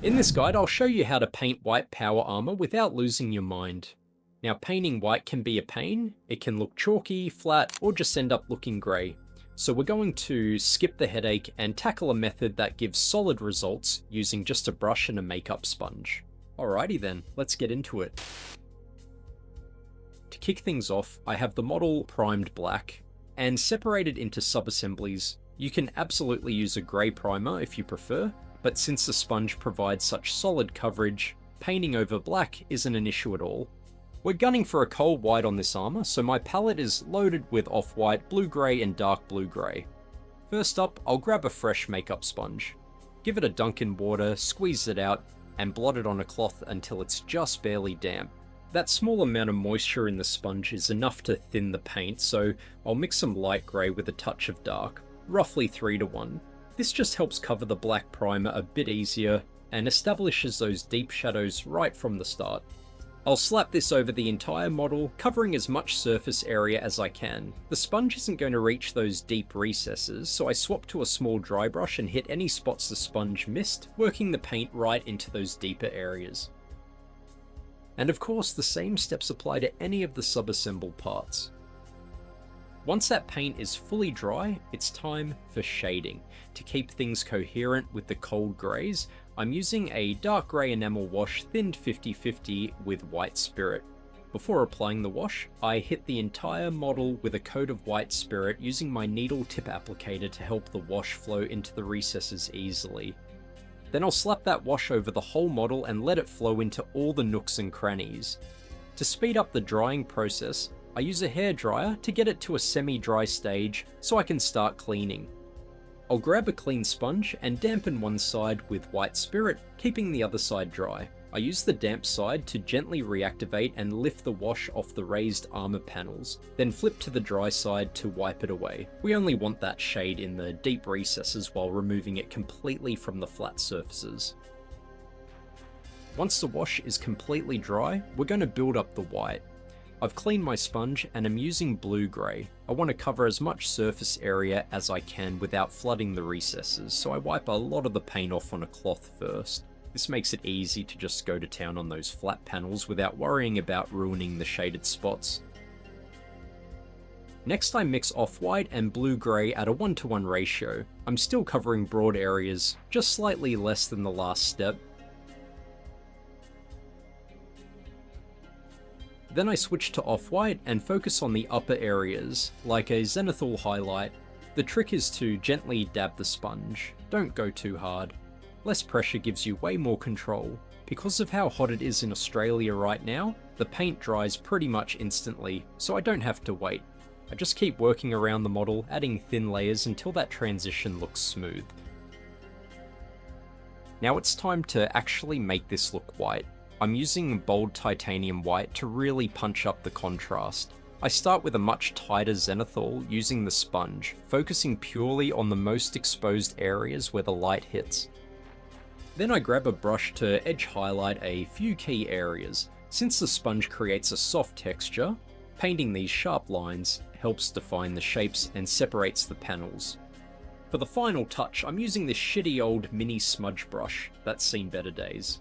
In this guide, I'll show you how to paint white power armor without losing your mind. Now, painting white can be a pain. It can look chalky, flat, or just end up looking grey. So we're going to skip the headache and tackle a method that gives solid results using just a brush and a makeup sponge. Alrighty then, let's get into it. To kick things off, I have the model primed black and separated into sub-assemblies. You can absolutely use a grey primer if you prefer, but since the sponge provides such solid coverage, painting over black isn't an issue at all. We're gunning for a cold white on this armor, so my palette is loaded with off-white, blue-grey and dark blue-grey. First up, I'll grab a fresh makeup sponge. Give it a dunk in water, squeeze it out, and blot it on a cloth until it's just barely damp. That small amount of moisture in the sponge is enough to thin the paint, so I'll mix some light grey with a touch of dark, roughly 3:1. This just helps cover the black primer a bit easier and establishes those deep shadows right from the start. I'll slap this over the entire model, covering as much surface area as I can. The sponge isn't going to reach those deep recesses, so I swap to a small dry brush and hit any spots the sponge missed, working the paint right into those deeper areas. And of course, the same steps apply to any of the sub-assembled parts. Once that paint is fully dry, it's time for shading. To keep things coherent with the cold greys, I'm using a dark grey enamel wash thinned 50-50 with white spirit. Before applying the wash, I hit the entire model with a coat of white spirit using my needle tip applicator to help the wash flow into the recesses easily. Then I'll slap that wash over the whole model and let it flow into all the nooks and crannies. To speed up the drying process, I use a hairdryer to get it to a semi-dry stage so I can start cleaning. I'll grab a clean sponge and dampen one side with white spirit, keeping the other side dry. I use the damp side to gently reactivate and lift the wash off the raised armor panels, then flip to the dry side to wipe it away. We only want that shade in the deep recesses while removing it completely from the flat surfaces. Once the wash is completely dry, we're going to build up the white. I've cleaned my sponge and I'm using blue-grey. I want to cover as much surface area as I can without flooding the recesses, so I wipe a lot of the paint off on a cloth first. This makes it easy to just go to town on those flat panels without worrying about ruining the shaded spots. Next I mix off-white and blue-grey at a 1:1 ratio. I'm still covering broad areas, just slightly less than the last step. Then I switch to off-white and focus on the upper areas, like a zenithal highlight. The trick is to gently dab the sponge, don't go too hard. Less pressure gives you way more control. Because of how hot it is in Australia right now, the paint dries pretty much instantly, so I don't have to wait. I just keep working around the model, adding thin layers until that transition looks smooth. Now it's time to actually make this look white. I'm using bold titanium white to really punch up the contrast. I start with a much tighter zenithal using the sponge, focusing purely on the most exposed areas where the light hits. Then I grab a brush to edge highlight a few key areas. Since the sponge creates a soft texture, painting these sharp lines helps define the shapes and separates the panels. For the final touch, I'm using this shitty old mini smudge brush that's seen better days.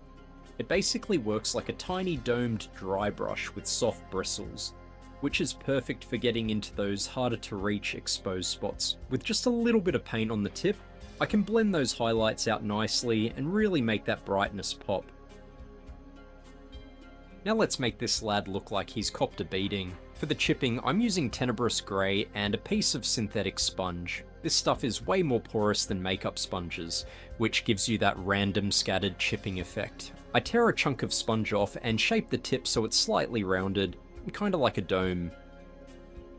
It basically works like a tiny domed dry brush with soft bristles, which is perfect for getting into those harder to reach exposed spots. With just a little bit of paint on the tip, I can blend those highlights out nicely and really make that brightness pop. Now let's make this lad look like he's copped a beating. For the chipping, I'm using tenebrous grey and a piece of synthetic sponge. This stuff is way more porous than makeup sponges, which gives you that random scattered chipping effect. I tear a chunk of sponge off and shape the tip so it's slightly rounded, kind of like a dome.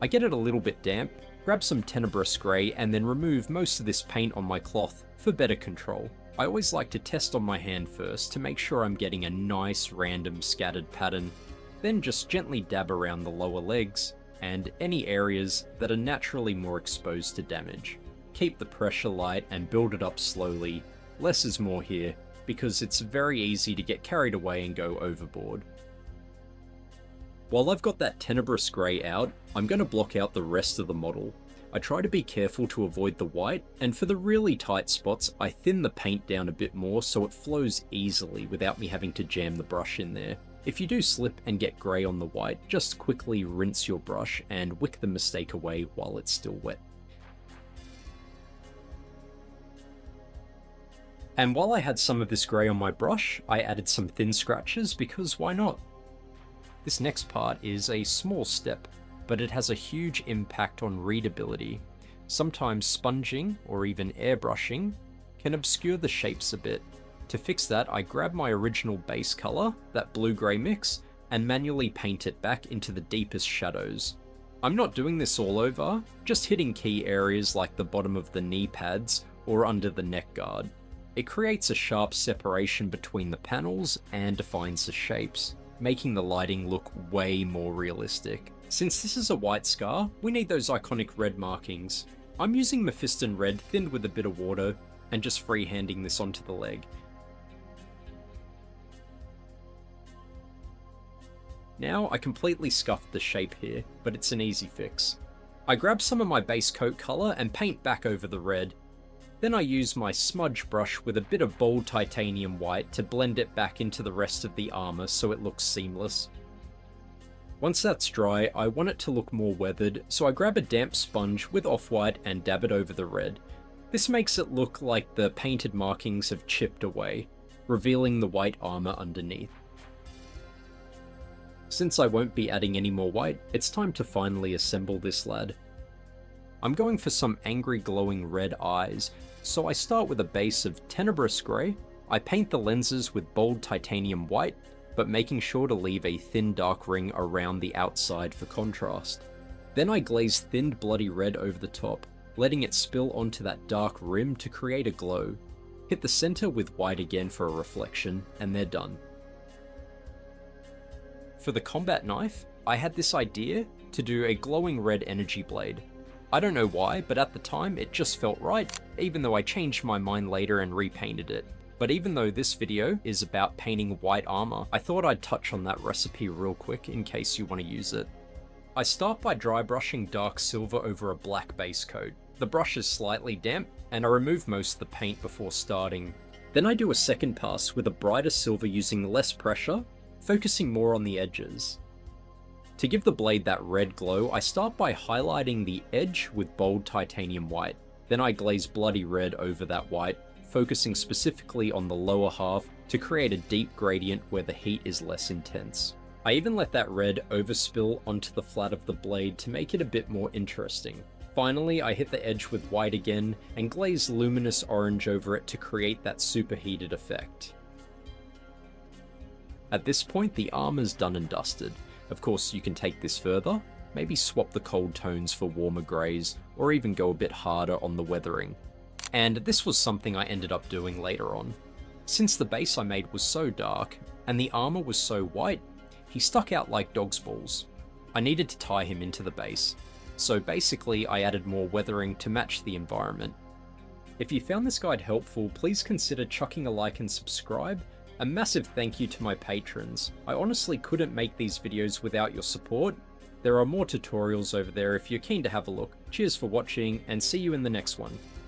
I get it a little bit damp, grab some tenebrous grey and then remove most of this paint on my cloth for better control. I always like to test on my hand first to make sure I'm getting a nice random scattered pattern, then just gently dab around the lower legs and any areas that are naturally more exposed to damage. Keep the pressure light and build it up slowly. Less is more here, because it's very easy to get carried away and go overboard. While I've got that tenebrous grey out, I'm going to block out the rest of the model. I try to be careful to avoid the white, and for the really tight spots, I thin the paint down a bit more so it flows easily without me having to jam the brush in there. If you do slip and get grey on the white, just quickly rinse your brush and wick the mistake away while it's still wet. And while I had some of this grey on my brush, I added some thin scratches because why not? This next part is a small step, but it has a huge impact on readability. Sometimes sponging, or even airbrushing, can obscure the shapes a bit. To fix that, I grab my original base colour, that blue-grey mix, and manually paint it back into the deepest shadows. I'm not doing this all over, just hitting key areas like the bottom of the knee pads or under the neck guard. It creates a sharp separation between the panels and defines the shapes, making the lighting look way more realistic. Since this is a white scar, we need those iconic red markings. I'm using Mephiston Red thinned with a bit of water and just freehanding this onto the leg. Now I completely scuffed the shape here, but it's an easy fix. I grab some of my base coat colour and paint back over the red. Then I use my smudge brush with a bit of bold titanium white to blend it back into the rest of the armour so it looks seamless. Once that's dry, I want it to look more weathered, so I grab a damp sponge with off-white and dab it over the red. This makes it look like the painted markings have chipped away, revealing the white armour underneath. Since I won't be adding any more white, it's time to finally assemble this lad. I'm going for some angry glowing red eyes, so I start with a base of tenebrous grey. I paint the lenses with bold titanium white, but making sure to leave a thin dark ring around the outside for contrast. Then I glaze thinned bloody red over the top, letting it spill onto that dark rim to create a glow. Hit the centre with white again for a reflection, and they're done. For the combat knife, I had this idea to do a glowing red energy blade. I don't know why, but at the time it just felt right, even though I changed my mind later and repainted it. But even though this video is about painting white armor, I thought I'd touch on that recipe real quick in case you want to use it. I start by dry brushing dark silver over a black base coat. The brush is slightly damp, and I remove most of the paint before starting. Then I do a second pass with a brighter silver using less pressure, focusing more on the edges. To give the blade that red glow, I start by highlighting the edge with bold titanium white. Then I glaze bloody red over that white, focusing specifically on the lower half to create a deep gradient where the heat is less intense. I even let that red overspill onto the flat of the blade to make it a bit more interesting. Finally, I hit the edge with white again and glaze luminous orange over it to create that superheated effect. At this point, the armor's done and dusted. Of course, you can take this further, maybe swap the cold tones for warmer greys, or even go a bit harder on the weathering. And this was something I ended up doing later on. Since the base I made was so dark, and the armor was so white, he stuck out like dog's balls. I needed to tie him into the base, so basically I added more weathering to match the environment. If you found this guide helpful, please consider chucking a like and subscribe. A massive thank you to my patrons. I honestly couldn't make these videos without your support. There are more tutorials over there if you're keen to have a look. Cheers for watching, and see you in the next one.